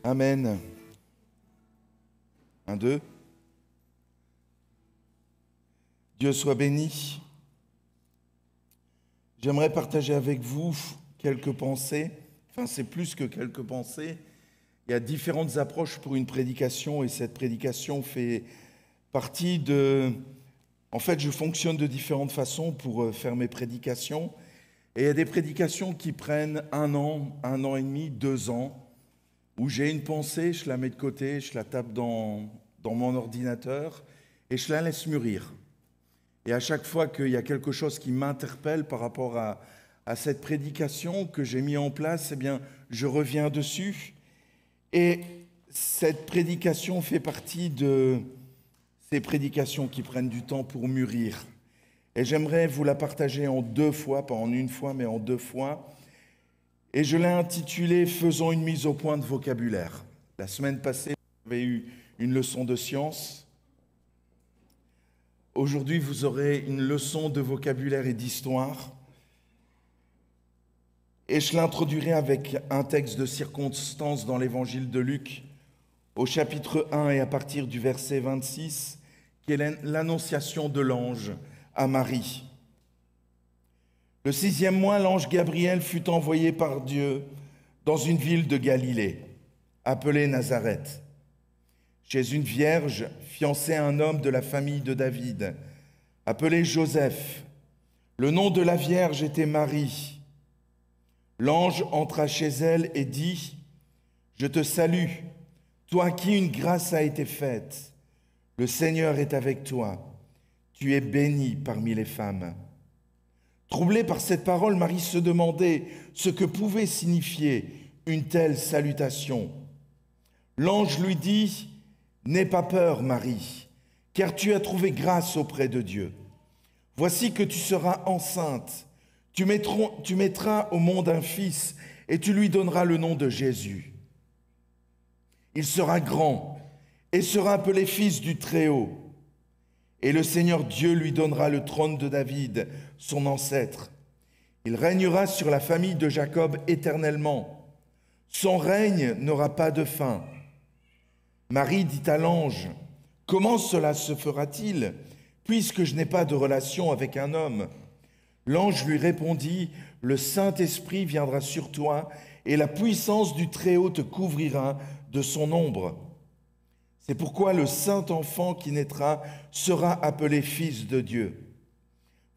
Amen. 1, 2. Dieu soit béni. J'aimerais partager avec vous quelques pensées. Enfin, c'est plus que quelques pensées. Il y a différentes approches pour une prédication et cette prédication fait partie de... En fait, je fonctionne de différentes façons pour faire mes prédications. Et il y a des prédications qui prennent 1 an et demi, 2 ans, où j'ai une pensée, je la mets de côté, je la tape dans mon ordinateur et je la laisse mûrir. Et à chaque fois qu'il y a quelque chose qui m'interpelle par rapport à cette prédication que j'ai mis en place, eh bien, je reviens dessus. Et cette prédication fait partie de ces prédications qui prennent du temps pour mûrir. Et j'aimerais vous la partager en 2 fois, pas en 1 fois, mais en 2 fois. Et je l'ai intitulée « Faisons une mise au point de vocabulaire ». La semaine passée, vous avez eu une leçon de science. Aujourd'hui, vous aurez une leçon de vocabulaire et d'histoire. Et je l'introduirai avec un texte de circonstance dans l'évangile de Luc, au chapitre 1 et à partir du verset 26, qui est l'annonciation de l'ange à Marie. Le 6e mois, l'ange Gabriel fut envoyé par Dieu dans une ville de Galilée, appelée Nazareth, chez une vierge fiancée à un homme de la famille de David, appelé Joseph. Le nom de la vierge était Marie. L'ange entra chez elle et dit : « Je te salue, toi à qui une grâce a été faite. Le Seigneur est avec toi. Tu es bénie parmi les femmes. » Troublée par cette parole, Marie se demandait ce que pouvait signifier une telle salutation. L'ange lui dit : « N'aie pas peur, Marie, car tu as trouvé grâce auprès de Dieu. Voici que tu seras enceinte. Tu mettras au monde un fils et tu lui donneras le nom de Jésus. Il sera grand et sera appelé fils du Très-Haut. Et le Seigneur Dieu lui donnera le trône de David, son ancêtre. Il régnera sur la famille de Jacob éternellement. Son règne n'aura pas de fin. » Marie dit à l'ange : « Comment cela se fera-t-il, puisque je n'ai pas de relation avec un homme ?» L'ange lui répondit : « Le Saint-Esprit viendra sur toi, et la puissance du Très-Haut te couvrira de son ombre. C'est pourquoi le saint enfant qui naîtra sera appelé fils de Dieu.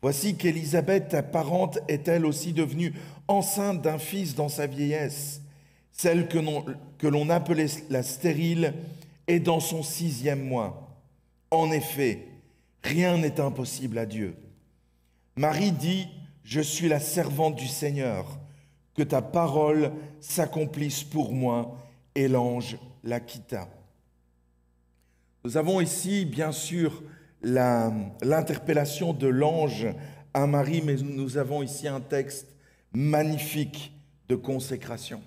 Voici qu'Élisabeth, ta parente, est elle aussi devenue enceinte d'un fils dans sa vieillesse. Celle que l'on appelait la stérile est dans son 6e mois. En effet, rien n'est impossible à Dieu. » Marie dit : « Je suis la servante du Seigneur, que ta parole s'accomplisse pour moi. » Et l'ange la quitta. Nous avons ici, bien sûr, l'interpellation de l'ange à Marie, mais nous avons ici un texte magnifique de consécration.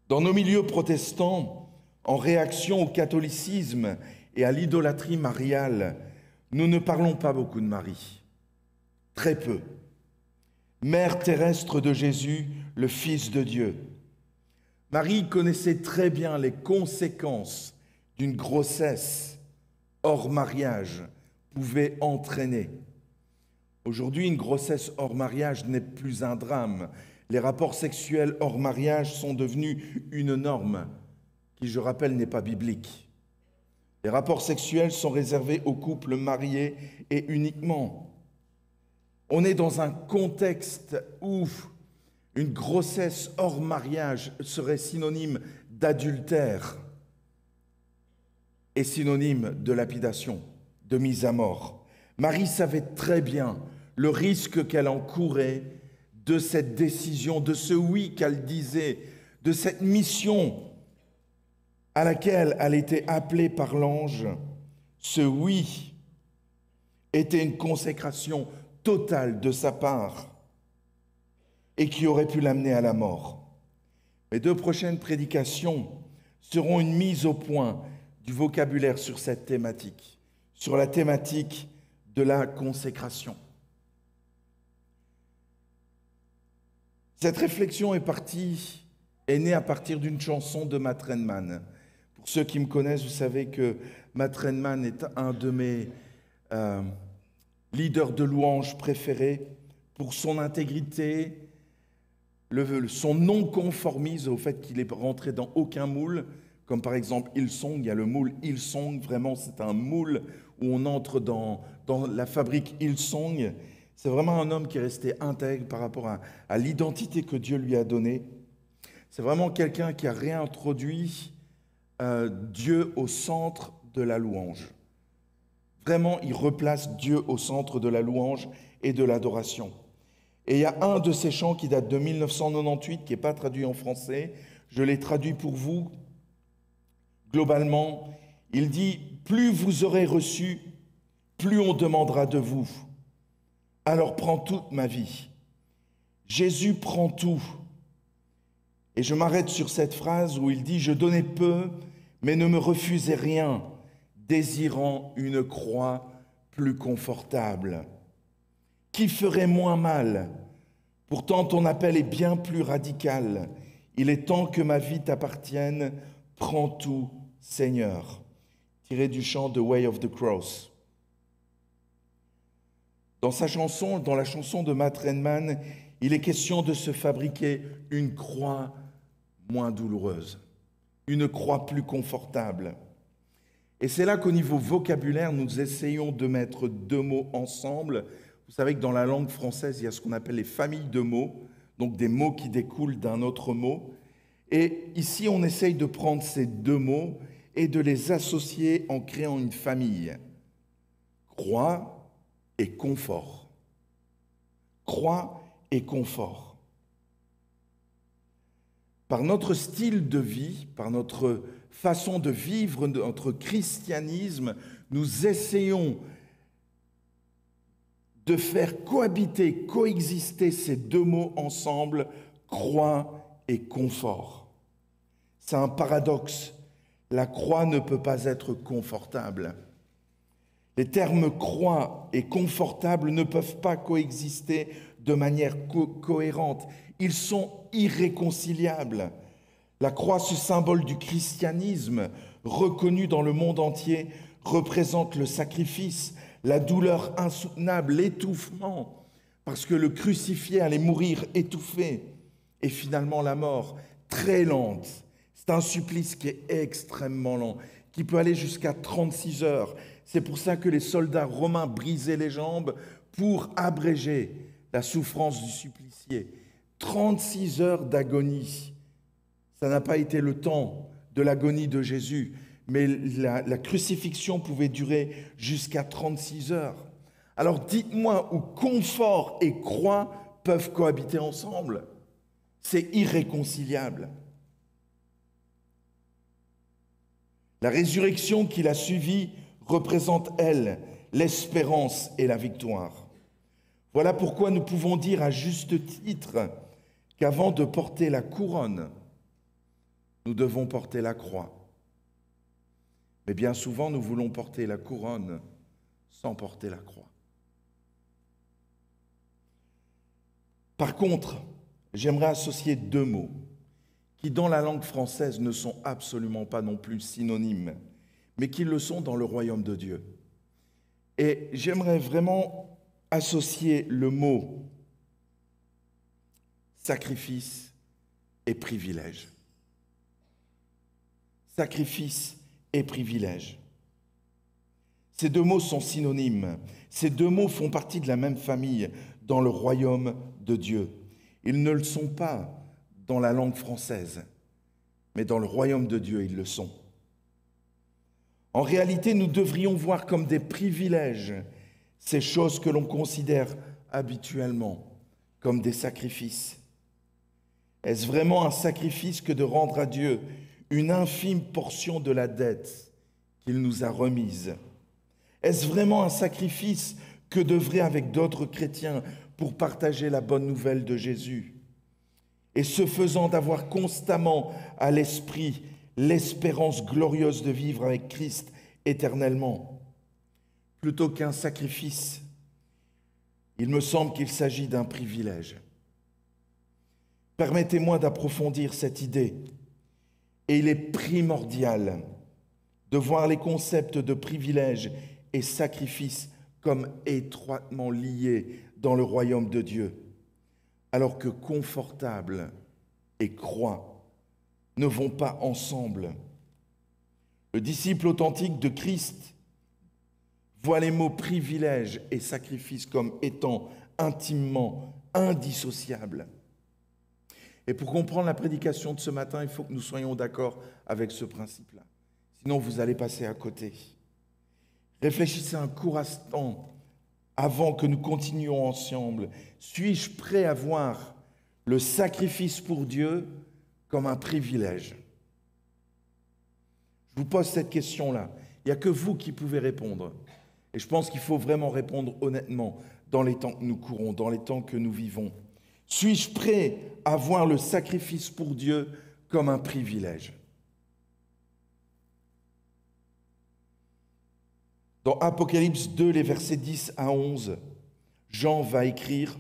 Dans nos milieux protestants, en réaction au catholicisme et à l'idolâtrie mariale, nous ne parlons pas beaucoup de Marie, très peu. Mère terrestre de Jésus, le Fils de Dieu. Marie connaissait très bien les conséquences d'une grossesse hors mariage pouvait entraîner. Aujourd'hui, une grossesse hors mariage n'est plus un drame. Les rapports sexuels hors mariage sont devenus une norme qui, je rappelle, n'est pas biblique. Les rapports sexuels sont réservés aux couples mariés et uniquement. On est dans un contexte où une grossesse hors mariage serait synonyme d'adultère et synonyme de lapidation, de mise à mort. Marie savait très bien le risque qu'elle encourait de cette décision, de ce oui qu'elle disait, de cette mission à laquelle elle était appelée par l'ange. Ce oui était une consécration totale de sa part et qui aurait pu l'amener à la mort. Mes 2 prochaines prédications seront une mise au point du vocabulaire sur cette thématique, sur la thématique de la consécration. Cette réflexion est partie est né à partir d'une chanson de Matt Redman. Pour ceux qui me connaissent, vous savez que Matt Redman est un de mes leaders de louange préférés pour son intégrité, son non-conformisme au fait qu'il est rentré dans aucun moule, comme par exemple Hillsong. Il y a le moule Hillsong, vraiment c'est un moule où on entre dans la fabrique Hillsong. C'est vraiment un homme qui est resté intègre par rapport à l'identité que Dieu lui a donnée. C'est vraiment quelqu'un qui a réintroduit Dieu au centre de la louange. Vraiment, il replace Dieu au centre de la louange et de l'adoration. Et il y a un de ces chants qui date de 1998, qui n'est pas traduit en français. Je l'ai traduit pour vous. Globalement, il dit « Plus vous aurez reçu, plus on demandera de vous. Alors prends toute ma vie. Jésus prend tout. » Et je m'arrête sur cette phrase où il dit « Je donnais peu, mais ne me refusez rien, désirant une croix plus confortable. Qui ferait moins mal? Pourtant ton appel est bien plus radical. Il est temps que ma vie t'appartienne. Prends tout, Seigneur. » Tiré du chant The Way of the Cross. Dans la chanson de Matt Redman, il est question de se fabriquer une croix moins douloureuse, une croix plus confortable. Et c'est là qu'au niveau vocabulaire, nous essayons de mettre deux mots ensemble. Vous savez que dans la langue française, il y a ce qu'on appelle les familles de mots, donc des mots qui découlent d'un autre mot. Et ici, on essaye de prendre ces deux mots et de les associer en créant une famille. Croix et confort. Croix et confort. Par notre style de vie, par notre façon de vivre notre christianisme, nous essayons de faire coexister ces deux mots ensemble, croix et confort. C'est un paradoxe. La croix ne peut pas être confortable. Les termes croix et confortable ne peuvent pas coexister de manière cohérente. Ils sont irréconciliables. La croix, ce symbole du christianisme, reconnu dans le monde entier, représente le sacrifice, la douleur insoutenable, l'étouffement, parce que le crucifié allait mourir étouffé, et finalement la mort, très lente. C'est un supplice qui est extrêmement lent, qui peut aller jusqu'à 36 heures. C'est pour ça que les soldats romains brisaient les jambes pour abréger la souffrance du supplicié. 36 heures d'agonie. Ça n'a pas été le temps de l'agonie de Jésus, mais la crucifixion pouvait durer jusqu'à 36 heures. Alors dites-moi où confort et croix peuvent cohabiter ensemble. C'est irréconciliable. La résurrection qui l'a suivie représente, elle, l'espérance et la victoire. Voilà pourquoi nous pouvons dire à juste titre qu'avant de porter la couronne, nous devons porter la croix. Mais bien souvent, nous voulons porter la couronne sans porter la croix. Par contre, j'aimerais associer deux mots qui, dans la langue française, ne sont absolument pas non plus synonymes, mais qui le sont dans le royaume de Dieu. Et j'aimerais vraiment associer le mot sacrifice et privilège. Sacrifice et privilège. Ces deux mots sont synonymes. Ces deux mots font partie de la même famille dans le royaume de Dieu. Ils ne le sont pas dans la langue française, mais dans le royaume de Dieu, ils le sont. En réalité, nous devrions voir comme des privilèges ces choses que l'on considère habituellement comme des sacrifices. Est-ce vraiment un sacrifice que de rendre à Dieu une infime portion de la dette qu'il nous a remise? Est-ce vraiment un sacrifice que d'œuvrer avec d'autres chrétiens pour partager la bonne nouvelle de Jésus? Et ce faisant, d'avoir constamment à l'esprit l'espérance glorieuse de vivre avec Christ éternellement. Plutôt qu'un sacrifice, il me semble qu'il s'agit d'un privilège. Permettez-moi d'approfondir cette idée. Et il est primordial de voir les concepts de privilèges et sacrifices comme étroitement liés dans le royaume de Dieu, alors que confortable et croix ne vont pas ensemble. Le disciple authentique de Christ voit les mots privilèges et sacrifices comme étant intimement indissociables. Et pour comprendre la prédication de ce matin, il faut que nous soyons d'accord avec ce principe-là. Sinon, vous allez passer à côté. Réfléchissez un court instant avant que nous continuions ensemble. Suis-je prêt à voir le sacrifice pour Dieu comme un privilège? Je vous pose cette question-là. Il n'y a que vous qui pouvez répondre. Et je pense qu'il faut vraiment répondre honnêtement dans les temps que nous courons, dans les temps que nous vivons. Suis-je prêt à voir le sacrifice pour Dieu comme un privilège? Dans Apocalypse 2, les versets 10 à 11, Jean va écrire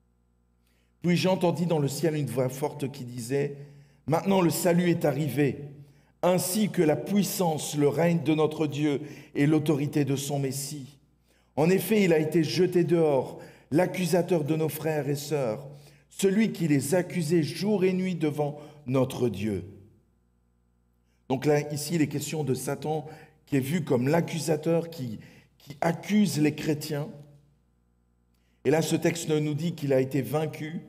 « Puis j'entendis dans le ciel une voix forte qui disait « Maintenant le salut est arrivé, ainsi que la puissance, le règne de notre Dieu et l'autorité de son Messie. En effet, il a été jeté dehors, l'accusateur de nos frères et sœurs, celui qui les accusait jour et nuit devant notre Dieu. » Donc là, ici, il est question de Satan qui est vu comme l'accusateur qui accuse les chrétiens. Et là, ce texte nous dit qu'il a été vaincu.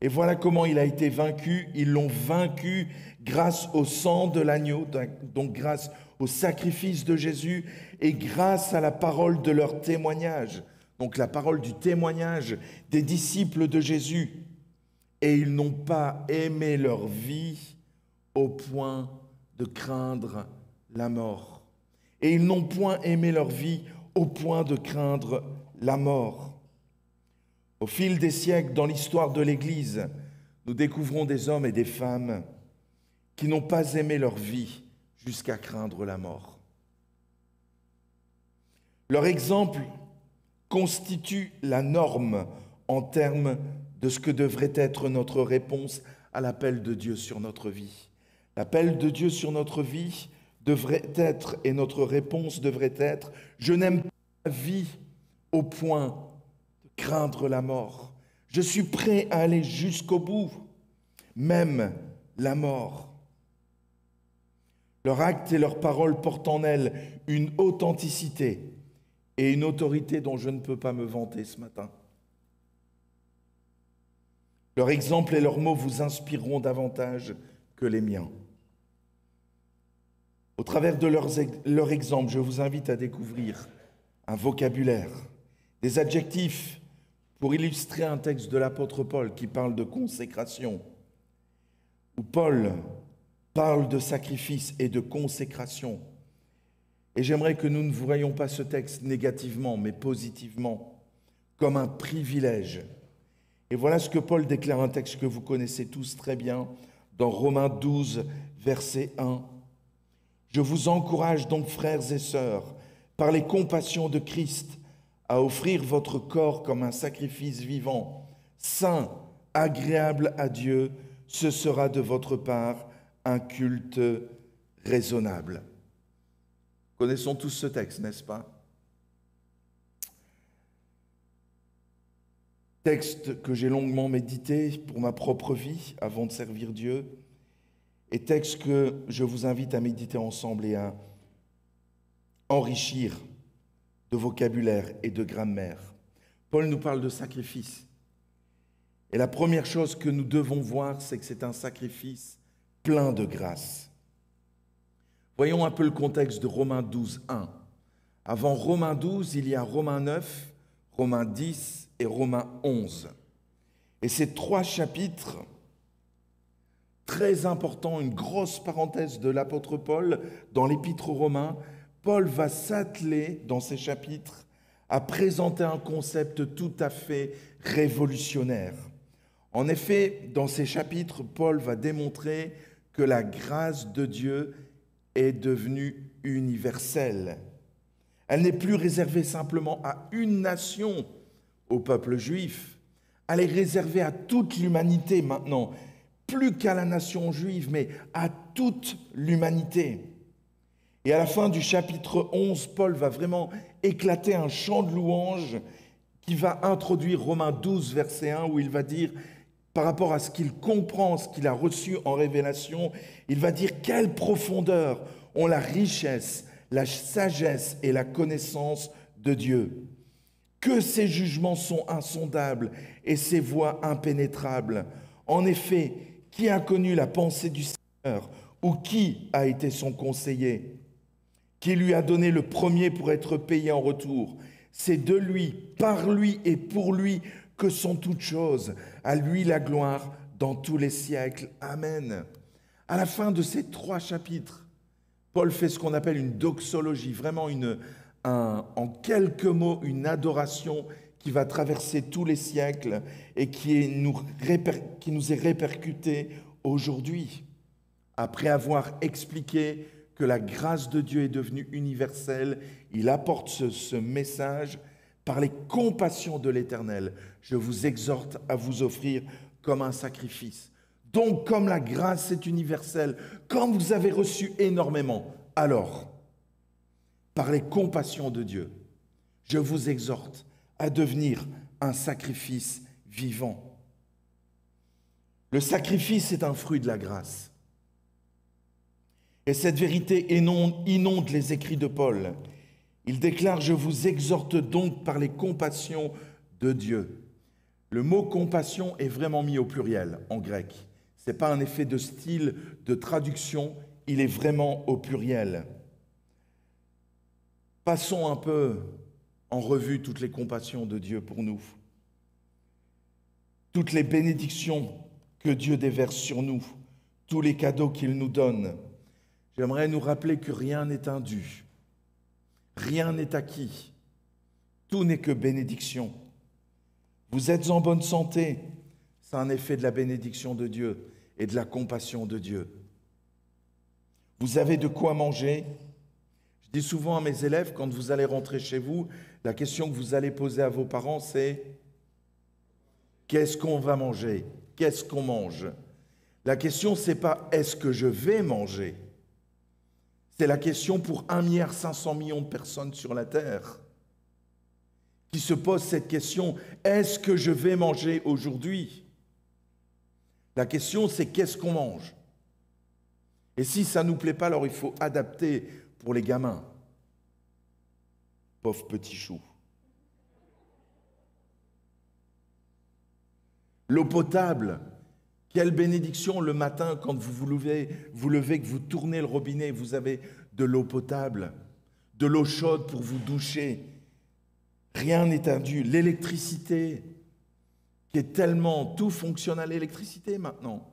Et voilà comment il a été vaincu. Ils l'ont vaincu grâce au sang de l'agneau, donc grâce au sacrifice de Jésus et grâce à la parole de leur témoignage. Donc la parole du témoignage des disciples de Jésus. Et ils n'ont pas aimé leur vie au point de craindre la mort. Et ils n'ont point aimé leur vie au point de craindre la mort. Au fil des siècles, dans l'histoire de l'Église, nous découvrons des hommes et des femmes qui n'ont pas aimé leur vie jusqu'à craindre la mort. Leur exemple constitue la norme en termes de ce que devrait être notre réponse à l'appel de Dieu sur notre vie. L'appel de Dieu sur notre vie devrait être, et notre réponse devrait être, je n'aime pas la vie au point de craindre la mort. Je suis prêt à aller jusqu'au bout, même la mort. Leurs actes et leurs paroles portent en elles une authenticité et une autorité dont je ne peux pas me vanter ce matin. Leur exemple et leurs mots vous inspireront davantage que les miens. Au travers de leur exemple, je vous invite à découvrir un vocabulaire, des adjectifs pour illustrer un texte de l'apôtre Paul qui parle de consécration, où Paul parle de sacrifice et de consécration. Et j'aimerais que nous ne voyions pas ce texte négativement, mais positivement, comme un privilège. Et voilà ce que Paul déclare, un texte que vous connaissez tous très bien, dans Romains 12, verset 1. « Je vous encourage donc, frères et sœurs, par les compassions de Christ, à offrir votre corps comme un sacrifice vivant, saint, agréable à Dieu, ce sera de votre part un culte raisonnable. » Connaissons tous ce texte, n'est-ce pas? Texte que j'ai longuement médité pour ma propre vie avant de servir Dieu, et texte que je vous invite à méditer ensemble et à enrichir de vocabulaire et de grammaire. Paul nous parle de sacrifice. Et la première chose que nous devons voir, c'est que c'est un sacrifice plein de grâce. Voyons un peu le contexte de Romains 12, 1. Avant Romains 12, il y a Romains 9, Romains 10 et Romains 11. Et ces trois chapitres, très importants, une grosse parenthèse de l'apôtre Paul dans l'épître aux Romains, Paul va s'atteler dans ces chapitres à présenter un concept tout à fait révolutionnaire. En effet, dans ces chapitres, Paul va démontrer que la grâce de Dieu est devenue universelle. Elle n'est plus réservée simplement à une nation, au peuple juif, Elle est réservée à toute l'humanité maintenant, plus qu'à la nation juive, mais à toute l'humanité. Et à la fin du chapitre 11, Paul va vraiment éclater un chant de louange qui va introduire Romains 12, verset 1, où il va dire, par rapport à ce qu'il comprend, ce qu'il a reçu en révélation, il va dire quelle profondeur ont la richesse, la sagesse et la connaissance de Dieu. Que ses jugements sont insondables et ses voies impénétrables. En effet, qui a connu la pensée du Seigneur ou qui a été son conseiller? Qui lui a donné le premier pour être payé en retour? C'est de lui, par lui et pour lui que sont toutes choses. À lui la gloire dans tous les siècles. Amen. À la fin de ces 3 chapitres, Paul fait ce qu'on appelle une doxologie, vraiment en quelques mots, une adoration qui va traverser tous les siècles et qui nous est répercutée aujourd'hui. Après avoir expliqué que la grâce de Dieu est devenue universelle, il apporte ce message par les compassions de l'Éternel. Je vous exhorte à vous offrir comme un sacrifice. Donc, comme la grâce est universelle, comme vous avez reçu énormément, alors, par les compassions de Dieu, je vous exhorte à devenir un sacrifice vivant. Le sacrifice est un fruit de la grâce. Et cette vérité inonde les écrits de Paul. Il déclare « Je vous exhorte donc par les compassions de Dieu ». Le mot « compassion » est vraiment mis au pluriel en grec. Ce n'est pas un effet de style, de traduction, il est vraiment au pluriel. Passons un peu en revue toutes les compassions de Dieu pour nous. Toutes les bénédictions que Dieu déverse sur nous, tous les cadeaux qu'il nous donne. J'aimerais nous rappeler que rien n'est indu, rien n'est acquis, tout n'est que bénédiction. Vous êtes en bonne santé, c'est un effet de la bénédiction de Dieu et de la compassion de Dieu. Vous avez de quoi manger. Je dis souvent à mes élèves, quand vous allez rentrer chez vous, la question que vous allez poser à vos parents, c'est « Qu'est-ce qu'on va manger? Qu'est-ce qu'on mange ?» La question, ce n'est pas « Est-ce que je vais manger ?» C'est la question pour 1,5 milliard de personnes sur la Terre qui se posent cette question, est-ce que je vais manger aujourd'hui? La question, c'est qu'est-ce qu'on mange? Et si ça ne nous plaît pas, alors il faut adapter pour les gamins. Pauvre petit chou. L'eau potable. Quelle bénédiction le matin quand vous levez, que vous tournez le robinet, vous avez de l'eau potable, de l'eau chaude pour vous doucher. Rien n'est indu. L'électricité, qui est tellement, tout fonctionne à l'électricité maintenant.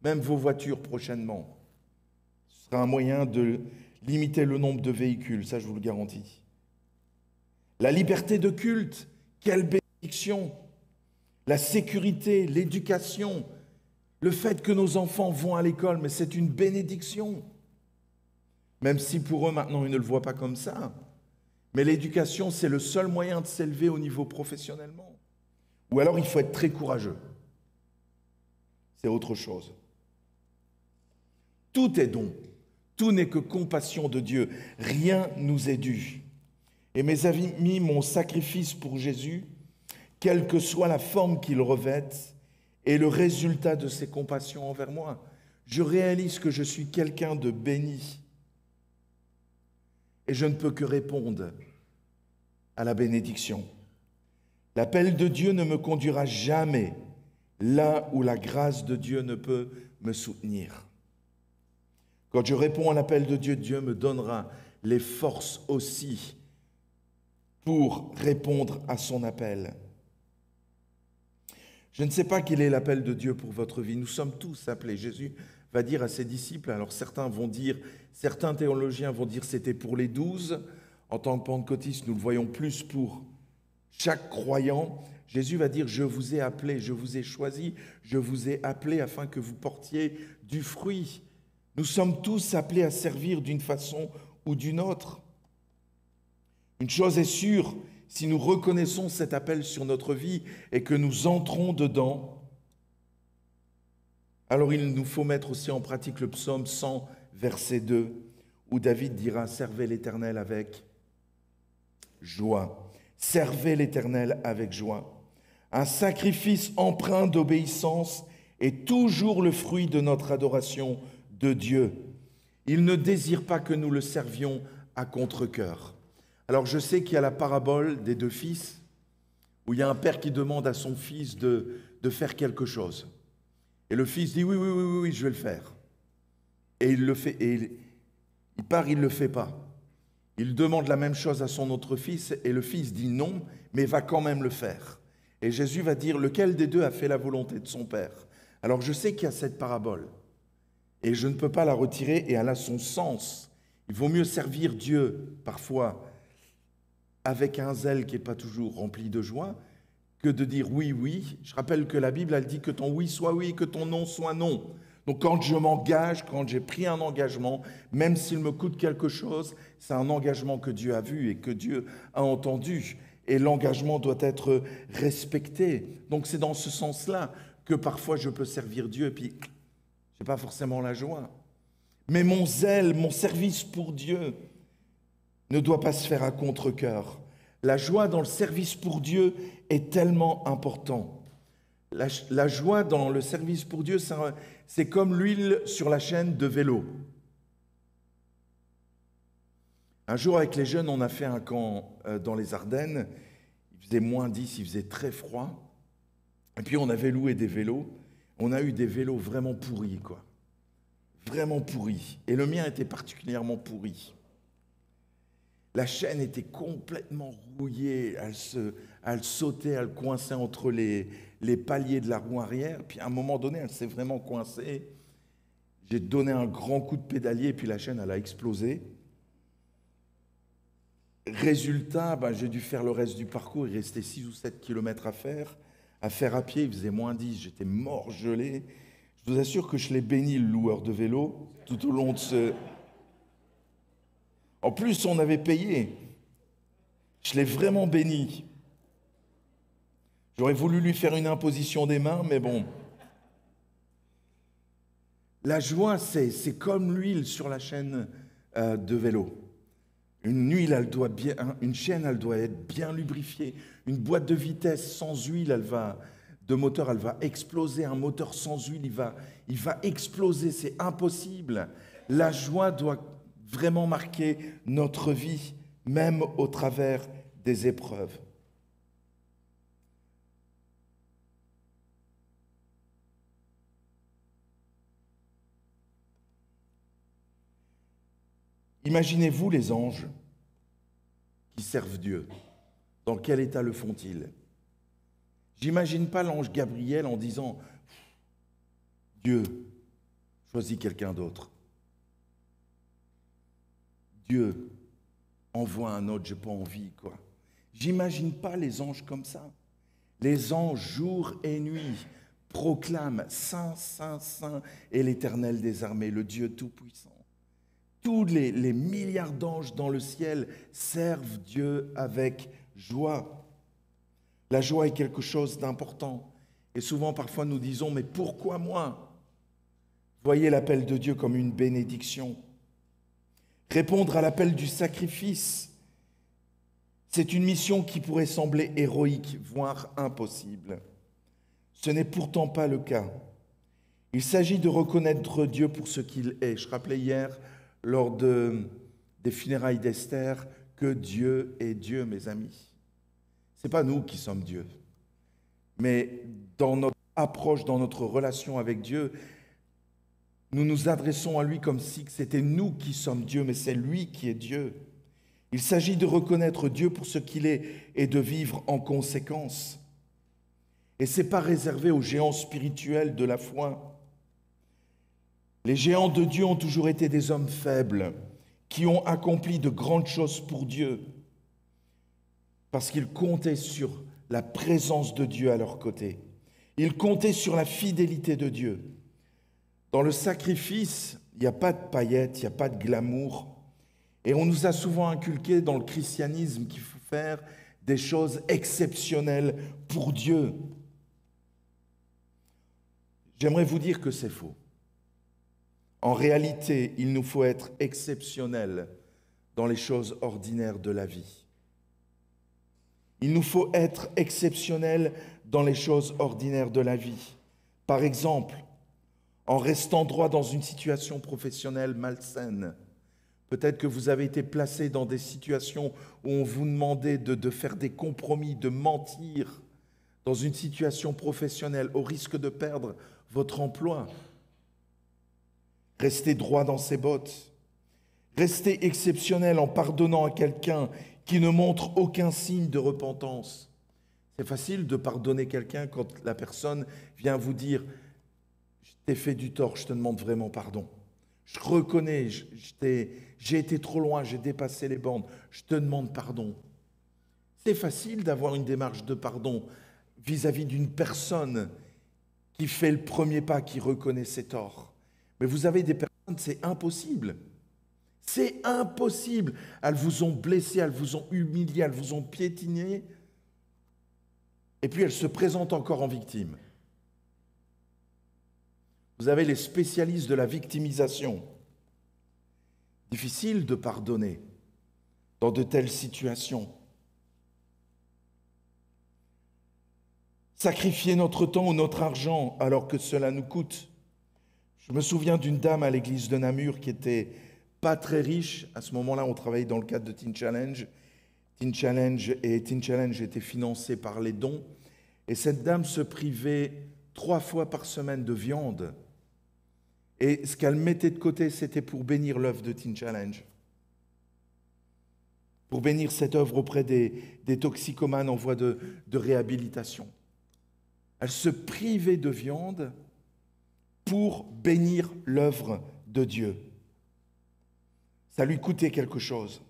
Même vos voitures prochainement. Ce sera un moyen de limiter le nombre de véhicules, ça je vous le garantis. La liberté de culte, quelle bénédiction. La sécurité, l'éducation. Le fait que nos enfants vont à l'école, mais c'est une bénédiction. Même si pour eux, maintenant, ils ne le voient pas comme ça. Mais l'éducation, c'est le seul moyen de s'élever au niveau professionnellement. Ou alors, il faut être très courageux. C'est autre chose. Tout est don. Tout n'est que compassion de Dieu. Rien nous est dû. Et mes amis, mon sacrifice pour Jésus, quelle que soit la forme qu'il revête, et le résultat de ses compassions envers moi. Je réalise que je suis quelqu'un de béni. Et je ne peux que répondre à la bénédiction. L'appel de Dieu ne me conduira jamais là où la grâce de Dieu ne peut me soutenir. Quand je réponds à l'appel de Dieu, Dieu me donnera les forces aussi pour répondre à son appel. Je ne sais pas quel est l'appel de Dieu pour votre vie. Nous sommes tous appelés. Jésus va dire à ses disciples, alors certains théologiens vont dire c'était pour les 12. En tant que pentecôtistes, nous le voyons plus pour chaque croyant. Jésus va dire, je vous ai appelé, je vous ai choisi, je vous ai appelé afin que vous portiez du fruit. Nous sommes tous appelés à servir d'une façon ou d'une autre. Une chose est sûre, si nous reconnaissons cet appel sur notre vie et que nous entrons dedans, alors il nous faut mettre aussi en pratique le psaume 100, verset 2, où David dira « Servez l'Éternel avec joie. Servez l'Éternel avec joie. Un sacrifice empreint d'obéissance est toujours le fruit de notre adoration de Dieu. Il ne désire pas que nous le servions à contre-cœur. » Alors je sais qu'il y a la parabole des 2 fils, où il y a un père qui demande à son fils de faire quelque chose. Et le fils dit oui, oui, oui, oui, oui, je vais le faire. Et il le fait, et il part, il ne le fait pas. Il demande la même chose à son autre fils, et le fils dit non, mais va quand même le faire. Et Jésus va dire, lequel des deux a fait la volonté de son père? Alors je sais qu'il y a cette parabole, et je ne peux pas la retirer, et elle a son sens. Il vaut mieux servir Dieu, parfois, avec un zèle qui n'est pas toujours rempli de joie, que de dire oui, oui. Je rappelle que la Bible, elle dit que ton oui soit oui, que ton non soit non. Donc quand je m'engage, quand j'ai pris un engagement, même s'il me coûte quelque chose, c'est un engagement que Dieu a vu et que Dieu a entendu. Et l'engagement doit être respecté. Donc c'est dans ce sens-là que parfois je peux servir Dieu et puis je n'ai pas forcément la joie. Mais mon zèle, mon service pour Dieu ne doit pas se faire à contre-cœur. La joie dans le service pour Dieu est tellement important. La joie dans le service pour Dieu, c'est comme l'huile sur la chaîne de vélo. Un jour, avec les jeunes, on a fait un camp dans les Ardennes. Il faisait -10, il faisait très froid. Et puis, on avait loué des vélos. On a eu des vélos vraiment pourris, quoi. Vraiment pourris. Et le mien était particulièrement pourri. La chaîne était complètement rouillée, elle sautait, elle coinçait entre les paliers de la roue arrière. Puis à un moment donné, elle s'est vraiment coincée. J'ai donné un grand coup de pédalier, puis la chaîne, elle a explosé. Résultat, j'ai dû faire le reste du parcours. Il restait 6 ou 7 kilomètres à faire à pied. Il faisait -10, j'étais mort gelé. Je vous assure que je l'ai béni, le loueur de vélo, tout au long de ce... En plus, on avait payé. Je l'ai vraiment béni. J'aurais voulu lui faire une imposition des mains, mais bon. La joie, c'est comme l'huile sur la chaîne de vélo. Une chaîne, elle doit être bien lubrifiée. Une boîte de vitesse sans huile, de moteur, elle va exploser. Un moteur sans huile, il va exploser. C'est impossible. La joie doit vraiment marquer notre vie, même au travers des épreuves. Imaginez-vous les anges qui servent Dieu. Dans quel état le font-ils? J'imagine pas l'ange Gabriel en disant « Dieu, choisis quelqu'un d'autre. Dieu, envoie un autre, j'ai pas envie, quoi. » J'imagine pas les anges comme ça. Les anges, jour et nuit, proclament « Saint, Saint, Saint est l'Éternel des armées, le Dieu Tout-Puissant. » Tous les milliards d'anges dans le ciel servent Dieu avec joie. La joie est quelque chose d'important. Et souvent, parfois, nous disons « Mais pourquoi moi ?» Voyez l'appel de Dieu comme une bénédiction. Répondre à l'appel du sacrifice, c'est une mission qui pourrait sembler héroïque, voire impossible. Ce n'est pourtant pas le cas. Il s'agit de reconnaître Dieu pour ce qu'il est. Je rappelais hier, lors des funérailles d'Esther, que Dieu est Dieu, mes amis. Ce n'est pas nous qui sommes Dieu. Mais dans notre approche, dans notre relation avec Dieu, nous nous adressons à lui comme si c'était nous qui sommes Dieu, mais c'est lui qui est Dieu. Il s'agit de reconnaître Dieu pour ce qu'il est et de vivre en conséquence. Et ce n'est pas réservé aux géants spirituels de la foi. Les géants de Dieu ont toujours été des hommes faibles qui ont accompli de grandes choses pour Dieu parce qu'ils comptaient sur la présence de Dieu à leur côté. Ils comptaient sur la fidélité de Dieu. Dans le sacrifice, il n'y a pas de paillettes, il n'y a pas de glamour. Et on nous a souvent inculqué dans le christianisme qu'il faut faire des choses exceptionnelles pour Dieu. J'aimerais vous dire que c'est faux. En réalité, il nous faut être exceptionnels dans les choses ordinaires de la vie. Il nous faut être exceptionnels dans les choses ordinaires de la vie. Par exemple, en restant droit dans une situation professionnelle malsaine. Peut-être que vous avez été placé dans des situations où on vous demandait de faire des compromis, de mentir dans une situation professionnelle au risque de perdre votre emploi. Restez droit dans ses bottes. Restez exceptionnel en pardonnant à quelqu'un qui ne montre aucun signe de repentance. C'est facile de pardonner quelqu'un quand la personne vient vous dire « Je t'ai fait du tort, je te demande vraiment pardon. Je reconnais, j'ai été trop loin, j'ai dépassé les bornes, je te demande pardon. » C'est facile d'avoir une démarche de pardon vis-à-vis d'une personne qui fait le premier pas, qui reconnaît ses torts. Mais vous avez des personnes, c'est impossible. C'est impossible. Elles vous ont blessé, elles vous ont humilié, elles vous ont piétiné. Et puis elles se présentent encore en victime. Vous avez les spécialistes de la victimisation. Difficile de pardonner dans de telles situations. Sacrifier notre temps ou notre argent alors que cela nous coûte. Je me souviens d'une dame à l'église de Namur qui était pas très riche. À ce moment-là, on travaillait dans le cadre de Teen Challenge. Teen Challenge était financé par les dons. Et cette dame se privait 3 fois par semaine de viande. Et ce qu'elle mettait de côté, c'était pour bénir l'œuvre de Teen Challenge. Pour bénir cette œuvre auprès des toxicomanes en voie de réhabilitation. Elle se privait de viande pour bénir l'œuvre de Dieu. Ça lui coûtait quelque chose.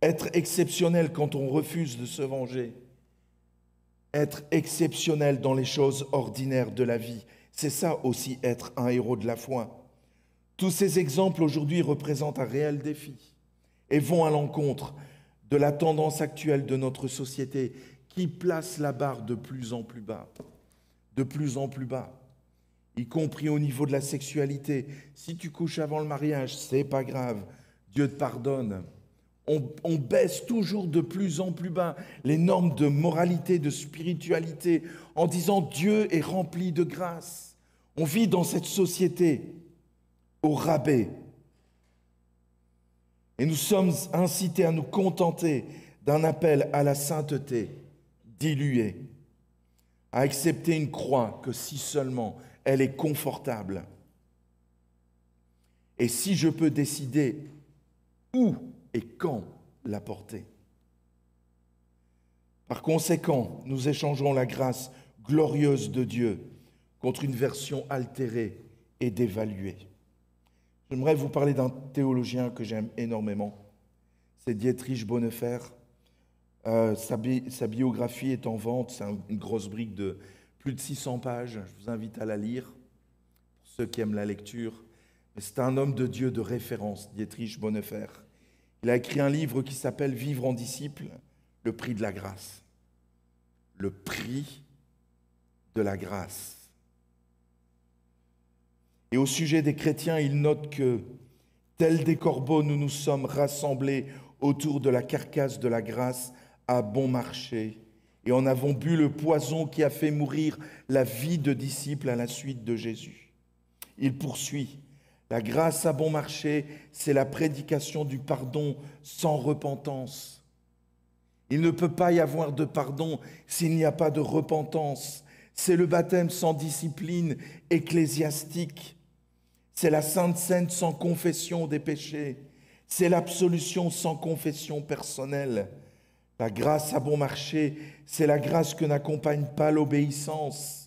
Être exceptionnel quand on refuse de se venger. Être exceptionnel dans les choses ordinaires de la vie. C'est ça aussi être un héros de la foi. Tous ces exemples aujourd'hui représentent un réel défi et vont à l'encontre de la tendance actuelle de notre société qui place la barre de plus en plus bas, y compris au niveau de la sexualité. Si tu couches avant le mariage, c'est pas grave, Dieu te pardonne. On baisse toujours de plus en plus bas les normes de moralité, de spiritualité, en disant Dieu est rempli de grâce. On vit dans cette société au rabais. Et nous sommes incités à nous contenter d'un appel à la sainteté diluée, à accepter une croix que si seulement elle est confortable. Et si je peux décider où et quand la porter. Par conséquent, nous échangerons la grâce glorieuse de Dieu contre une version altérée et dévaluée. J'aimerais vous parler d'un théologien que j'aime énormément. C'est Dietrich Bonhoeffer. Sa biographie est en vente. C'est une grosse brique de plus de 600 pages. Je vous invite à la lire, pour ceux qui aiment la lecture. Mais c'est un homme de Dieu de référence, Dietrich Bonhoeffer. Il a écrit un livre qui s'appelle « Vivre en disciple, le prix de la grâce ». Le prix de la grâce. Et au sujet des chrétiens, il note que, tels des corbeaux, nous nous sommes rassemblés autour de la carcasse de la grâce à bon marché et en avons bu le poison qui a fait mourir la vie de disciples à la suite de Jésus. Il poursuit. La grâce à bon marché, c'est la prédication du pardon sans repentance. Il ne peut pas y avoir de pardon s'il n'y a pas de repentance. C'est le baptême sans discipline ecclésiastique. C'est la Sainte Seine sans confession des péchés. C'est l'absolution sans confession personnelle. La grâce à bon marché, c'est la grâce que n'accompagne pas l'obéissance.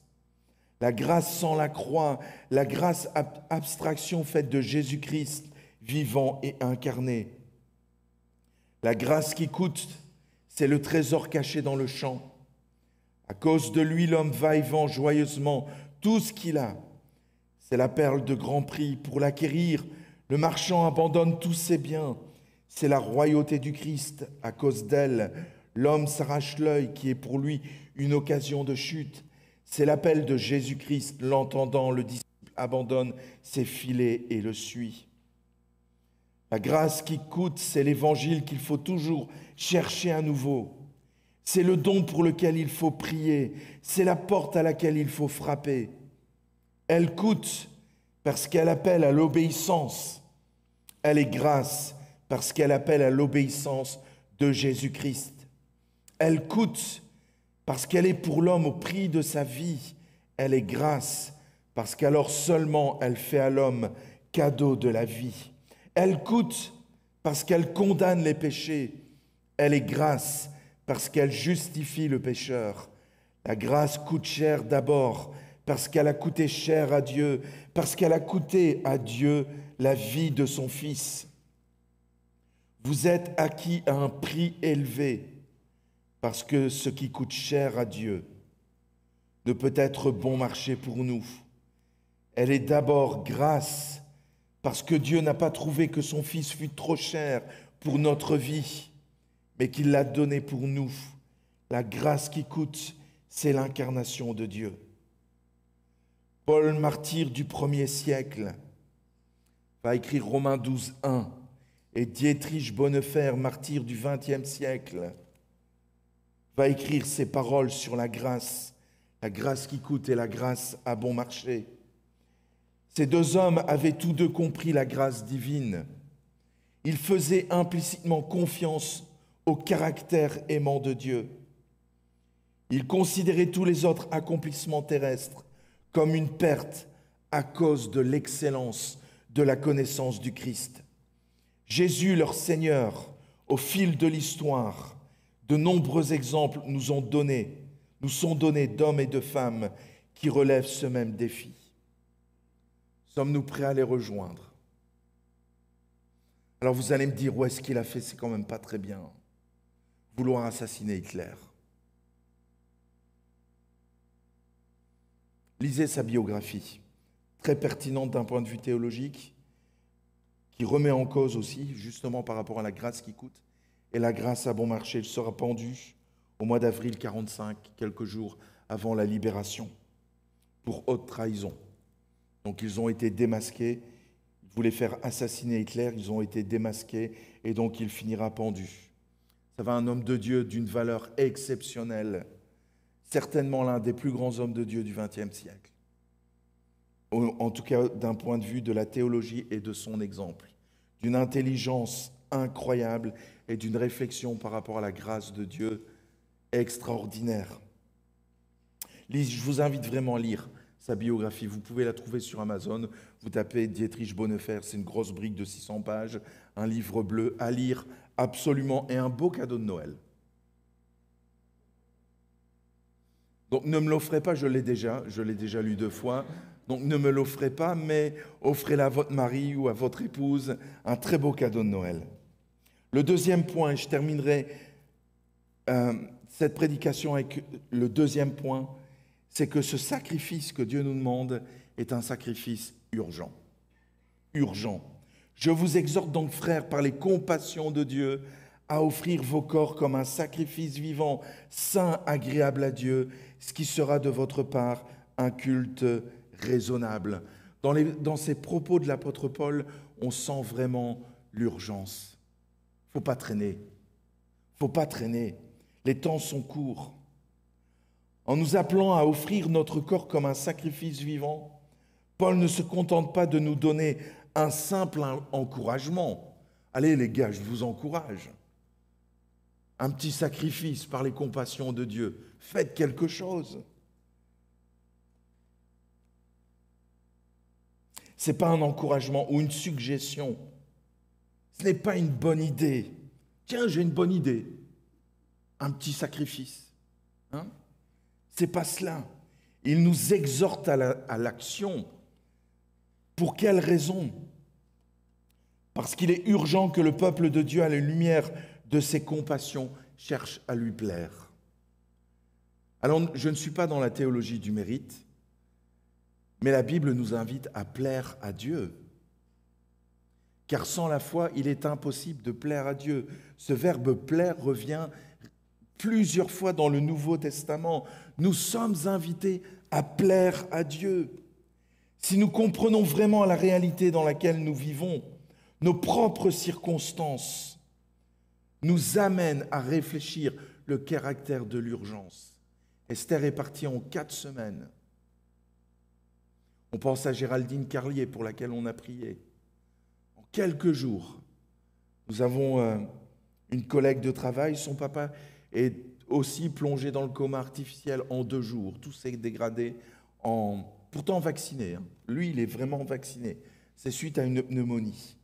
La grâce sans la croix, la grâce abstraction faite de Jésus-Christ, vivant et incarné. La grâce qui coûte, c'est le trésor caché dans le champ. À cause de lui, l'homme va et vend joyeusement tout ce qu'il a. C'est la perle de grand prix. Pour l'acquérir, le marchand abandonne tous ses biens. C'est la royauté du Christ. À cause d'elle, L'homme s'arrache l'œil qui est pour lui une occasion de chute. C'est l'appel de Jésus-Christ. L'entendant, le disciple abandonne ses filets et le suit. La grâce qui coûte, c'est l'évangile qu'il faut toujours chercher à nouveau. C'est le don pour lequel il faut prier. C'est la porte à laquelle il faut frapper. Elle coûte parce qu'elle appelle à l'obéissance. Elle est grâce parce qu'elle appelle à l'obéissance de Jésus-Christ. Elle coûte parce qu'elle est pour l'homme au prix de sa vie. Elle est grâce parce qu'alors seulement elle fait à l'homme cadeau de la vie. Elle coûte parce qu'elle condamne les péchés. Elle est grâce parce qu'elle justifie le pécheur. La grâce coûte cher d'abord parce qu'elle a coûté cher à Dieu, parce qu'elle a coûté à Dieu la vie de son Fils. Vous êtes acquis à un prix élevé parce que ce qui coûte cher à Dieu ne peut être bon marché pour nous. Elle est d'abord grâce parce que Dieu n'a pas trouvé que son Fils fût trop cher pour notre vie, mais qu'il l'a donné pour nous. La grâce qui coûte, c'est l'incarnation de Dieu. Paul, martyr du 1er siècle, va écrire Romains 12, 1, et Dietrich Bonhoeffer, martyr du 20e siècle, va écrire ces paroles sur la grâce qui coûte et la grâce à bon marché. Ces deux hommes avaient tous deux compris la grâce divine. Ils faisaient implicitement confiance au caractère aimant de Dieu. Ils considéraient tous les autres accomplissements terrestres comme une perte à cause de l'excellence de la connaissance du Christ. Jésus, leur Seigneur, au fil de l'histoire, de nombreux exemples nous sont donnés d'hommes et de femmes qui relèvent ce même défi. Sommes-nous prêts à les rejoindre? Alors vous allez me dire, où est-ce qu'il a fait? C'est quand même pas très bien. Vouloir assassiner Hitler. Lisez sa biographie, très pertinente d'un point de vue théologique, qui remet en cause aussi, justement par rapport à la grâce qui coûte, et la grâce à bon marché. Il sera pendu au mois d'avril 1945, quelques jours avant la libération, pour haute trahison. Donc ils ont été démasqués, ils voulaient faire assassiner Hitler, ils ont été démasqués, et donc il finira pendu. Ça va, un homme de Dieu d'une valeur exceptionnelle, certainement l'un des plus grands hommes de Dieu du XXe siècle, en tout cas d'un point de vue de la théologie et de son exemple, d'une intelligence incroyable et d'une réflexion par rapport à la grâce de Dieu extraordinaire. Je vous invite vraiment à lire sa biographie. Vous pouvez la trouver sur Amazon. Vous tapez Dietrich Bonhoeffer, c'est une grosse brique de 600 pages, un livre bleu à lire absolument, et un beau cadeau de Noël. Donc ne me l'offrez pas, je l'ai déjà lu 2 fois, donc ne me l'offrez pas, mais offrez-la à votre mari ou à votre épouse, un très beau cadeau de Noël. Le deuxième point, et je terminerai cette prédication avec le deuxième point, c'est que ce sacrifice que Dieu nous demande est un sacrifice urgent. Urgent. Je vous exhorte donc, frères, par les compassions de Dieu, à offrir vos corps comme un sacrifice vivant, saint, agréable à Dieu, ce qui sera de votre part un culte raisonnable. Dans ces propos de l'apôtre Paul, on sent vraiment l'urgence. Faut pas traîner. Faut pas traîner. Les temps sont courts. En nous appelant à offrir notre corps comme un sacrifice vivant, Paul ne se contente pas de nous donner un simple encouragement. Allez les gars, je vous encourage. Un petit sacrifice par les compassions de Dieu. Faites quelque chose. Ce n'est pas un encouragement ou une suggestion. Ce n'est pas une bonne idée. Tiens, j'ai une bonne idée. Un petit sacrifice. Hein? Ce n'est pas cela. Il nous exhorte à l'action. Pour quelle raison? Parce qu'il est urgent que le peuple de Dieu, à la lumière de ses compassions, cherche à lui plaire. Alors, je ne suis pas dans la théologie du mérite, mais la Bible nous invite à plaire à Dieu. Car sans la foi, il est impossible de plaire à Dieu. Ce verbe « plaire » revient Plusieurs fois dans le Nouveau Testament, nous sommes invités à plaire à Dieu. Si nous comprenons vraiment la réalité dans laquelle nous vivons, nos propres circonstances nous amènent à réfléchir le caractère de l'urgence. Esther est partie en 4 semaines. On pense à Géraldine Carlier pour laquelle on a prié. En quelques jours, nous avons une collègue de travail, son papa est aussi plongé dans le coma artificiel en 2 jours. Tout s'est dégradé, pourtant vacciné. Hein. Lui, il est vraiment vacciné. C'est suite à une pneumonie.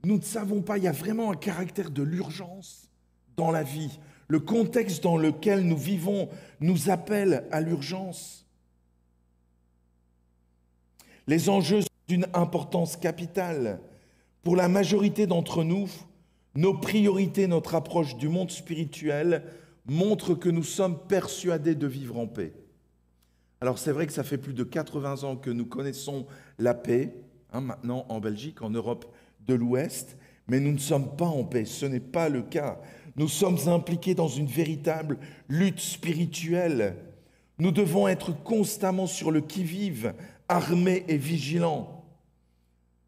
Nous ne savons pas, il y a vraiment un caractère de l'urgence dans la vie. Le contexte dans lequel nous vivons nous appelle à l'urgence. Les enjeux sont d'une importance capitale. Pour la majorité d'entre nous, nos priorités, notre approche du monde spirituel montrent que nous sommes persuadés de vivre en paix. Alors c'est vrai que ça fait plus de 80 ans que nous connaissons la paix, maintenant en Belgique, en Europe de l'Ouest, mais nous ne sommes pas en paix, ce n'est pas le cas. Nous sommes impliqués dans une véritable lutte spirituelle. Nous devons être constamment sur le qui-vive, armés et vigilants.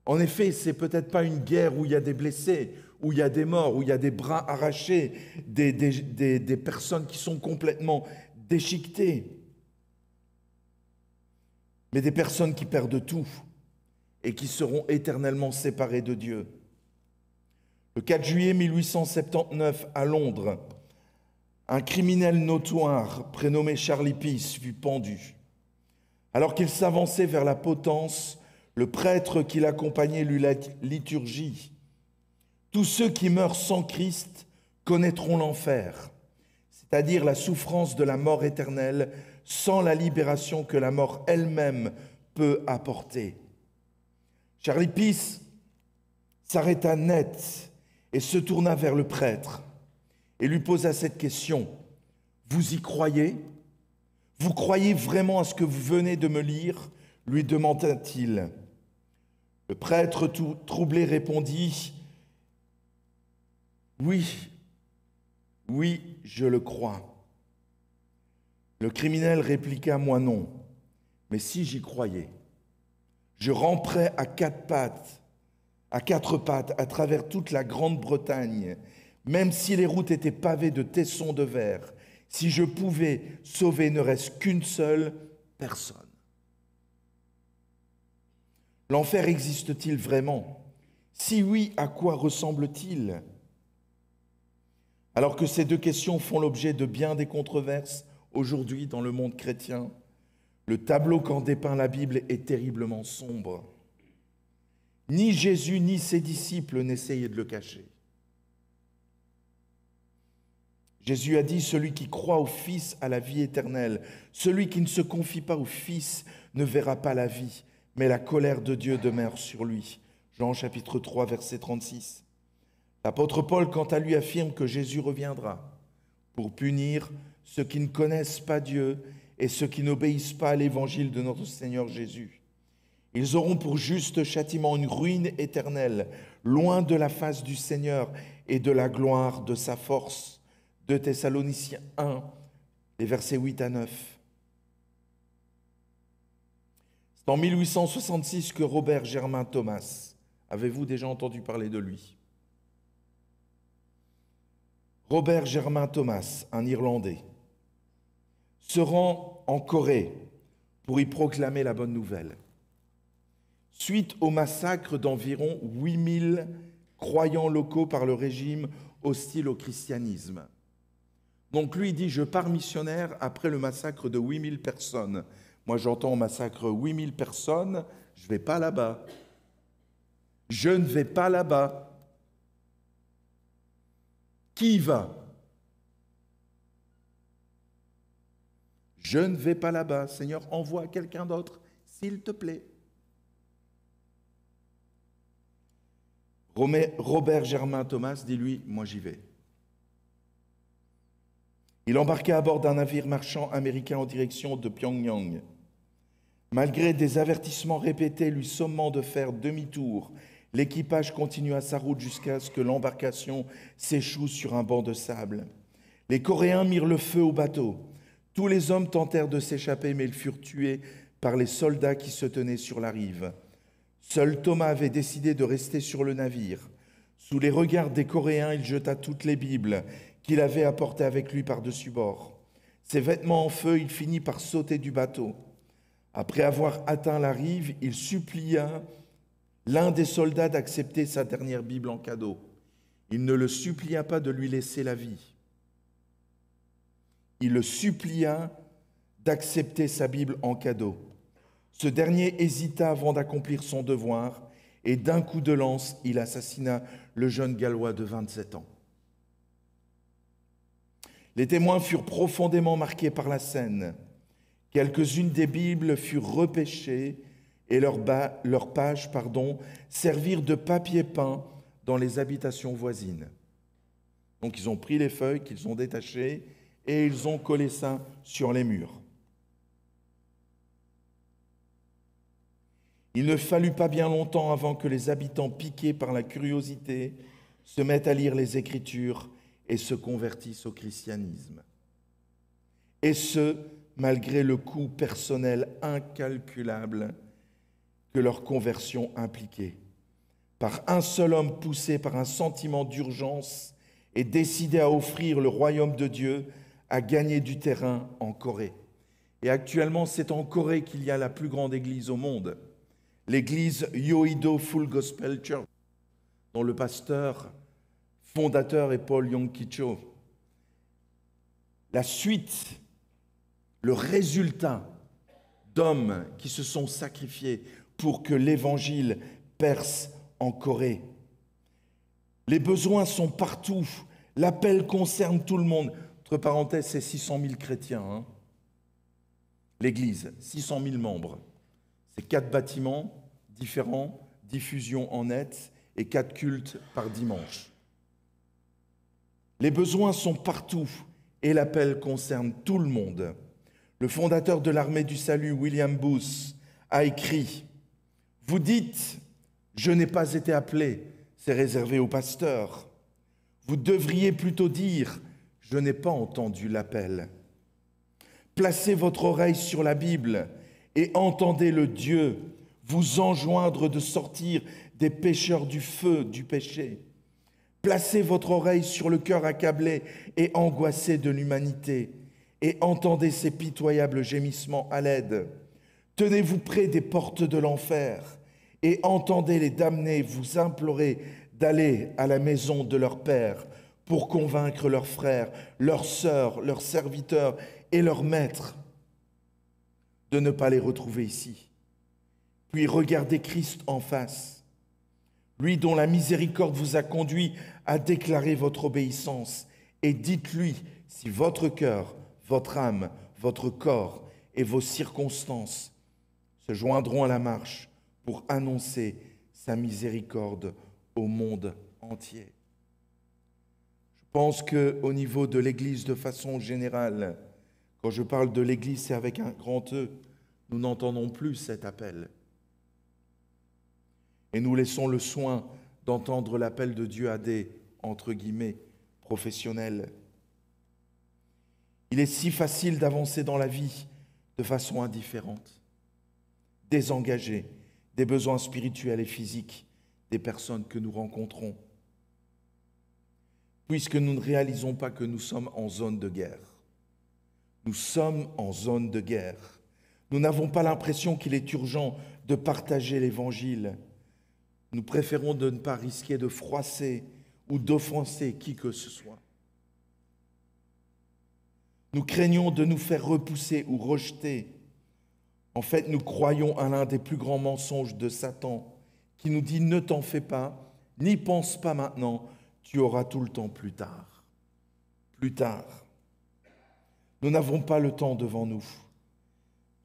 En effet, c'est peut-être pas une guerre où il y a des blessés, où il y a des morts, où il y a des bras arrachés, des personnes qui sont complètement déchiquetées, mais des personnes qui perdent tout et qui seront éternellement séparées de Dieu. Le 4 juillet 1879, à Londres, un criminel notoire prénommé Charlie Peace fut pendu. Alors qu'il s'avançait vers la potence, le prêtre qui l'accompagnait lut la liturgie. Tous ceux qui meurent sans Christ connaîtront l'enfer, c'est-à-dire la souffrance de la mort éternelle, sans la libération que la mort elle-même peut apporter. Charlie Peace s'arrêta net et se tourna vers le prêtre et lui posa cette question. « Vous y croyez ? Vous croyez vraiment à ce que vous venez de me lire ?» lui demanda-t-il. Le prêtre, tout troublé, répondit « Oui, je le crois. » Le criminel répliqua « Moi non, mais si j'y croyais, je ramperais à 4 pattes à travers toute la Grande-Bretagne, même si les routes étaient pavées de tessons de verre, si je pouvais sauver ne reste qu'une seule personne. » L'enfer existe-t-il vraiment? Si oui, à quoi ressemble-t-il? Alors que ces 2 questions font l'objet de bien des controverses aujourd'hui dans le monde chrétien, le tableau qu'en dépeint la Bible est terriblement sombre. Ni Jésus ni ses disciples n'essayaient de le cacher. Jésus a dit « Celui qui croit au Fils a la vie éternelle. Celui qui ne se confie pas au Fils ne verra pas la vie, mais la colère de Dieu demeure sur lui. » Jean chapitre 3, verset 36. L'apôtre Paul, quant à lui, affirme que Jésus reviendra pour punir ceux qui ne connaissent pas Dieu et ceux qui n'obéissent pas à l'évangile de notre Seigneur Jésus. Ils auront pour juste châtiment une ruine éternelle, loin de la face du Seigneur et de la gloire de sa force. 2 Thessaloniciens 1, les versets 8 à 9. C'est en 1866 que Robert Germain Thomas, avez-vous déjà entendu parler de lui? Robert Germain Thomas, un Irlandais, se rend en Corée pour y proclamer la bonne nouvelle. Suite au massacre d'environ 8000 croyants locaux par le régime hostile au christianisme. Donc lui dit, je pars missionnaire après le massacre de 8000 personnes. Moi j'entends massacre 8000 personnes, je ne vais pas là-bas. Je ne vais pas là-bas. Qui y va? Je ne vais pas là-bas. Seigneur, envoie quelqu'un d'autre, s'il te plaît. Robert Germain Thomas dit lui, moi j'y vais. Il embarqua à bord d'un navire marchand américain en direction de Pyongyang. Malgré des avertissements répétés lui sommant de faire demi-tour L'équipage continua sa route jusqu'à ce que l'embarcation s'échoue sur un banc de sable. Les Coréens mirent le feu au bateau. Tous les hommes tentèrent de s'échapper, mais ils furent tués par les soldats qui se tenaient sur la rive. Seul Thomas avait décidé de rester sur le navire. Sous les regards des Coréens, il jeta toutes les Bibles qu'il avait apportées avec lui par-dessus bord. Ses vêtements en feu, il finit par sauter du bateau. Après avoir atteint la rive, il supplia l'un des soldats d'accepter sa dernière Bible en cadeau. Il ne le supplia pas de lui laisser la vie. Il le supplia d'accepter sa Bible en cadeau. Ce dernier hésita avant d'accomplir son devoir et d'un coup de lance, il assassina le jeune Gallois de 27 ans. Les témoins furent profondément marqués par la scène. Quelques-unes des Bibles furent repêchées et leurs pages servirent de papier peint dans les habitations voisines. Donc ils ont pris les feuilles qu'ils ont détachées et ils ont collé ça sur les murs. Il ne fallut pas bien longtemps avant que les habitants, piqués par la curiosité, se mettent à lire les Écritures et se convertissent au christianisme. Et ce, malgré le coût personnel incalculable que leur conversion impliquait. Par un seul homme poussé par un sentiment d'urgence et décidé à offrir le royaume de Dieu, à gagner du terrain en Corée. Et actuellement, c'est en Corée qu'il y a la plus grande église au monde, l'église Yoido Full Gospel Church, dont le pasteur fondateur est Paul Yong-ki Cho. La suite, le résultat d'hommes qui se sont sacrifiés pour que l'évangile perce en Corée. Les besoins sont partout. L'appel concerne tout le monde. Entre parenthèses, c'est 600 000 chrétiens. Hein. L'Église, 600 000 membres. C'est 4 bâtiments différents, diffusion en net et 4 cultes par dimanche. Les besoins sont partout et l'appel concerne tout le monde. Le fondateur de l'armée du salut, William Booth, a écrit « Vous dites, je n'ai pas été appelé, c'est réservé aux pasteurs. Vous devriez plutôt dire, je n'ai pas entendu l'appel. Placez votre oreille sur la Bible et entendez le Dieu vous enjoindre de sortir des pécheurs du feu du péché. Placez votre oreille sur le cœur accablé et angoissé de l'humanité et entendez ses pitoyables gémissements à l'aide. Tenez-vous près des portes de l'enfer et entendez les damnés vous implorer d'aller à la maison de leur Père pour convaincre leurs frères, leurs sœurs, leurs serviteurs et leurs maîtres de ne pas les retrouver ici. Puis regardez Christ en face, lui dont la miséricorde vous a conduit à déclarer votre obéissance, et dites-lui si votre cœur, votre âme, votre corps et vos circonstances se joindront à la marche pour annoncer sa miséricorde au monde entier. Je pense qu'au niveau de l'Église de façon générale, quand je parle de l'Église, c'est avec un grand E, nous n'entendons plus cet appel. Et nous laissons le soin d'entendre l'appel de Dieu à des, entre guillemets, professionnels. Il est si facile d'avancer dans la vie de façon indifférente, désengagée des besoins spirituels et physiques des personnes que nous rencontrons, puisque nous ne réalisons pas que nous sommes en zone de guerre. Nous sommes en zone de guerre. Nous n'avons pas l'impression qu'il est urgent de partager l'Évangile. Nous préférons de ne pas risquer de froisser ou d'offenser qui que ce soit. Nous craignons de nous faire repousser ou rejeter. En fait, nous croyons à l'un des plus grands mensonges de Satan qui nous dit « Ne t'en fais pas, n'y pense pas maintenant, tu auras tout le temps plus tard. » Plus tard. Nous n'avons pas le temps devant nous.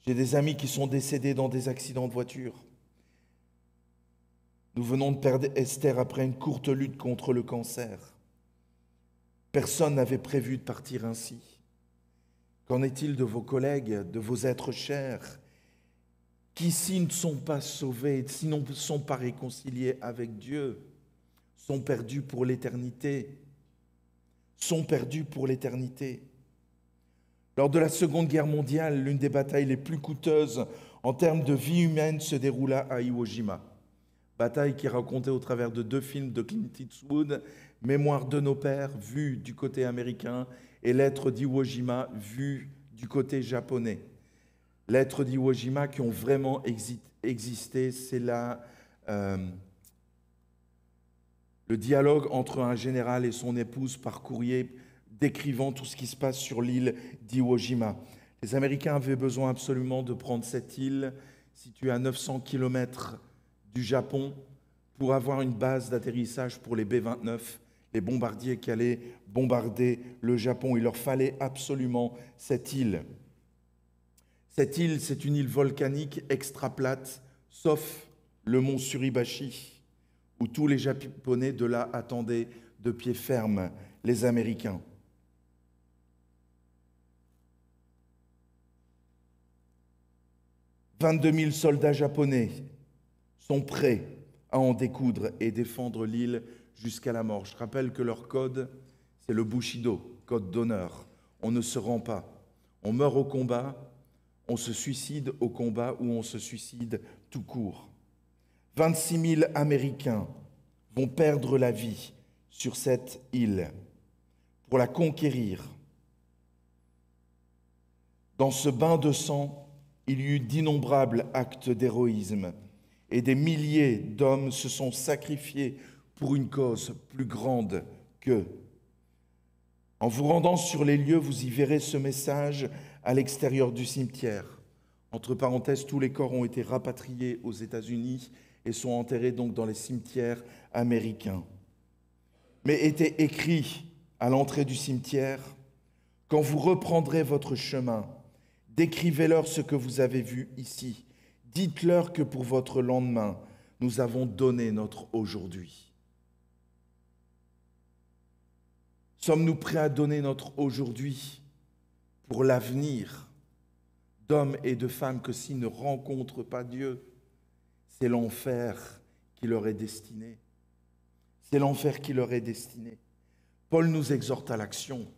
J'ai des amis qui sont décédés dans des accidents de voiture. Nous venons de perdre Esther après une courte lutte contre le cancer. Personne n'avait prévu de partir ainsi. Qu'en est-il de vos collègues, de vos êtres chers qui, s'ils ne sont pas sauvés, s'ils ne sont pas réconciliés avec Dieu, sont perdus pour l'éternité. Sont perdus pour l'éternité. Lors de la Seconde Guerre mondiale, l'une des batailles les plus coûteuses en termes de vie humaine se déroula à Iwo Jima. Bataille qui est racontée au travers de 2 films de Clint Eastwood, Mémoire de nos pères, vu du côté américain, et Lettres d'Iwo Jima, vu du côté japonais. Lettres d'Iwo Jima qui ont vraiment existé, c'est le dialogue entre un général et son épouse par courrier décrivant tout ce qui se passe sur l'île d'Iwo Jima. Les Américains avaient besoin absolument de prendre cette île, située à 900 km du Japon, pour avoir une base d'atterrissage pour les B-29, les bombardiers qui allaient bombarder le Japon. Il leur fallait absolument cette île. Cette île, c'est une île volcanique extra plate, sauf le mont Suribachi, où tous les Japonais de là attendaient de pied ferme les Américains. « 22 000 soldats japonais sont prêts à en découdre et défendre l'île jusqu'à la mort. » Je rappelle que leur code, c'est le Bushido, code d'honneur. On ne se rend pas. On meurt au combat, on se suicide au combat ou on se suicide tout court. 26 000 Américains vont perdre la vie sur cette île pour la conquérir. Dans ce bain de sang, il y eut d'innombrables actes d'héroïsme et des milliers d'hommes se sont sacrifiés pour une cause plus grande qu'eux. En vous rendant sur les lieux, vous y verrez ce message à l'extérieur du cimetière. Entre parenthèses, tous les corps ont été rapatriés aux États-Unis et sont enterrés donc dans les cimetières américains. Mais était écrit à l'entrée du cimetière, « Quand vous reprendrez votre chemin, décrivez-leur ce que vous avez vu ici. Dites-leur que pour votre lendemain, nous avons donné notre aujourd'hui. » Sommes-nous prêts à donner notre aujourd'hui pour l'avenir d'hommes et de femmes que s'ils ne rencontrent pas Dieu, c'est l'enfer qui leur est destiné. C'est l'enfer qui leur est destiné. Paul nous exhorte à l'action.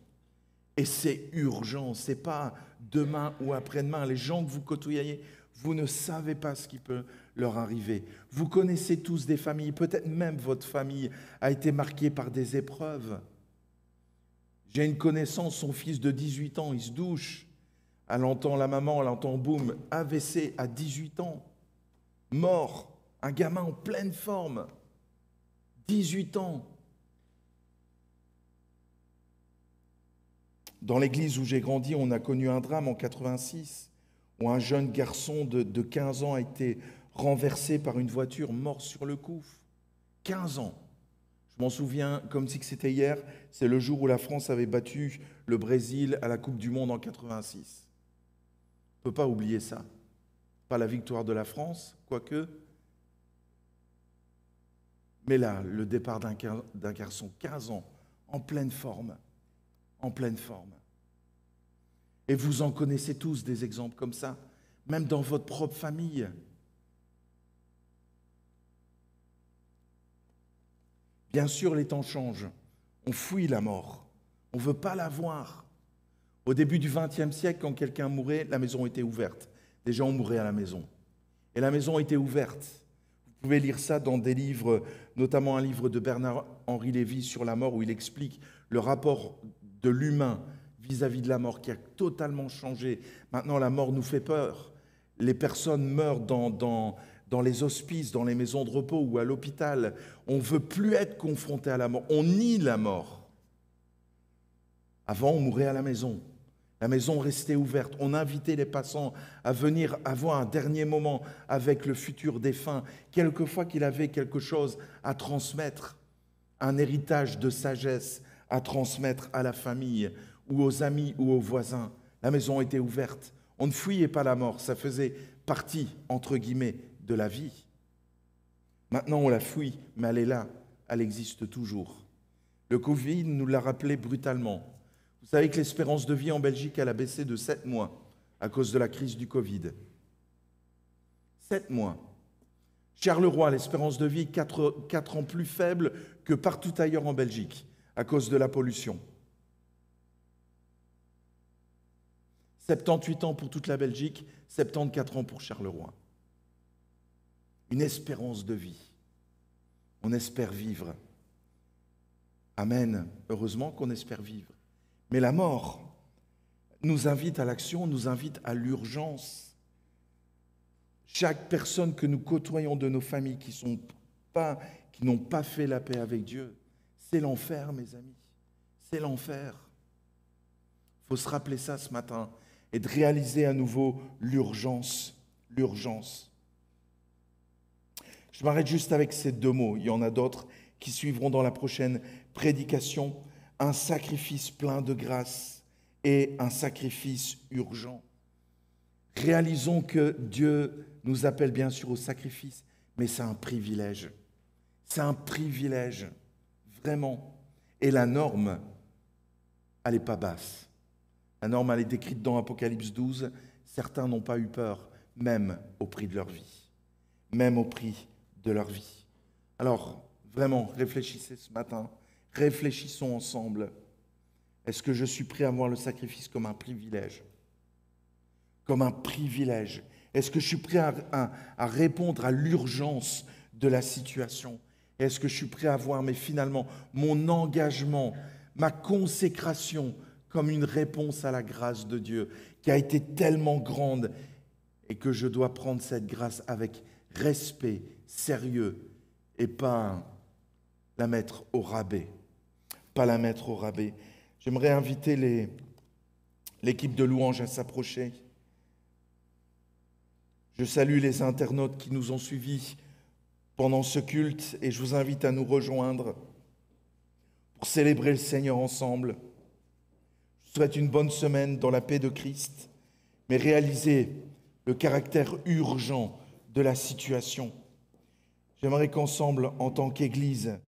Et c'est urgent, ce n'est pas demain ou après-demain. Les gens que vous côtoyez, vous ne savez pas ce qui peut leur arriver. Vous connaissez tous des familles, peut-être même votre famille a été marquée par des épreuves. J'ai une connaissance, son fils de 18 ans, il se douche. Elle entend la maman, elle entend boum, AVC à 18 ans, mort, un gamin en pleine forme, 18 ans. Dans l'église où j'ai grandi, on a connu un drame en 86, où un jeune garçon de 15 ans a été renversé par une voiture, mort sur le coup. 15 ans. Je m'en souviens comme si c'était hier, c'est le jour où la France avait battu le Brésil à la Coupe du Monde en 86. On ne peut pas oublier ça. Pas la victoire de la France, quoique. Mais là, le départ d'un garçon, 15 ans, en pleine forme. En pleine forme. Et vous en connaissez tous des exemples comme ça, même dans votre propre famille. Bien sûr, les temps changent. On fuit la mort. On ne veut pas la voir. Au début du XXe siècle, quand quelqu'un mourait, la maison était ouverte. Des gens mouraient à la maison. Et la maison était ouverte. Vous pouvez lire ça dans des livres, notamment un livre de Bernard-Henri Lévy sur la mort, où il explique le rapport de l'humain vis-à-vis de la mort qui a totalement changé. Maintenant, la mort nous fait peur. Les personnes meurent dans les hospices, dans les maisons de repos ou à l'hôpital. On ne veut plus être confronté à la mort. On nie la mort. Avant, on mourait à la maison. La maison restait ouverte. On invitait les passants à venir avoir un dernier moment avec le futur défunt. Quelquefois qu'il avait quelque chose à transmettre, un héritage de sagesse à transmettre à la famille ou aux amis ou aux voisins. La maison était ouverte. On ne fuyait pas la mort. Ça faisait partie, entre guillemets, de la vie. Maintenant, on la fuit, mais elle est là. Elle existe toujours. Le Covid nous l'a rappelé brutalement. Vous savez que l'espérance de vie en Belgique, elle a baissé de 7 mois à cause de la crise du Covid. 7 mois. Charleroi, l'espérance de vie, 4 ans plus faible que partout ailleurs en Belgique, à cause de la pollution. 78 ans pour toute la Belgique, 74 ans pour Charleroi. Une espérance de vie. On espère vivre. Amen. Heureusement qu'on espère vivre. Mais la mort nous invite à l'action, nous invite à l'urgence. Chaque personne que nous côtoyons de nos familles qui n'ont pas fait la paix avec Dieu, c'est l'enfer, mes amis. C'est l'enfer. Il faut se rappeler ça ce matin et de réaliser à nouveau l'urgence. L'urgence. Je m'arrête juste avec ces 2 mots. Il y en a d'autres qui suivront dans la prochaine prédication. Un sacrifice plein de grâce et un sacrifice urgent. Réalisons que Dieu nous appelle bien sûr au sacrifice, mais c'est un privilège. C'est un privilège, vraiment. Et la norme, elle n'est pas basse. La norme, elle est décrite dans Apocalypse 12. Certains n'ont pas eu peur, même au prix de leur vie. Même au prix de leur vie. Alors, vraiment, réfléchissez ce matin. Réfléchissons ensemble. Est-ce que je suis prêt à voir le sacrifice comme un privilège? Comme un privilège. Est-ce que je suis prêt à répondre à l'urgence de la situation? Est-ce que je suis prêt à voir, mais finalement, mon engagement, ma consécration comme une réponse à la grâce de Dieu qui a été tellement grande et que je dois prendre cette grâce avec respect, sérieux et pas la mettre au rabais. Pas la mettre au rabais. J'aimerais inviter l'équipe de louanges à s'approcher. Je salue les internautes qui nous ont suivis pendant ce culte et je vous invite à nous rejoindre pour célébrer le Seigneur ensemble. Je vous souhaite une bonne semaine dans la paix de Christ, mais réalisez le caractère urgent de la situation. J'aimerais qu'ensemble, en tant qu'Église,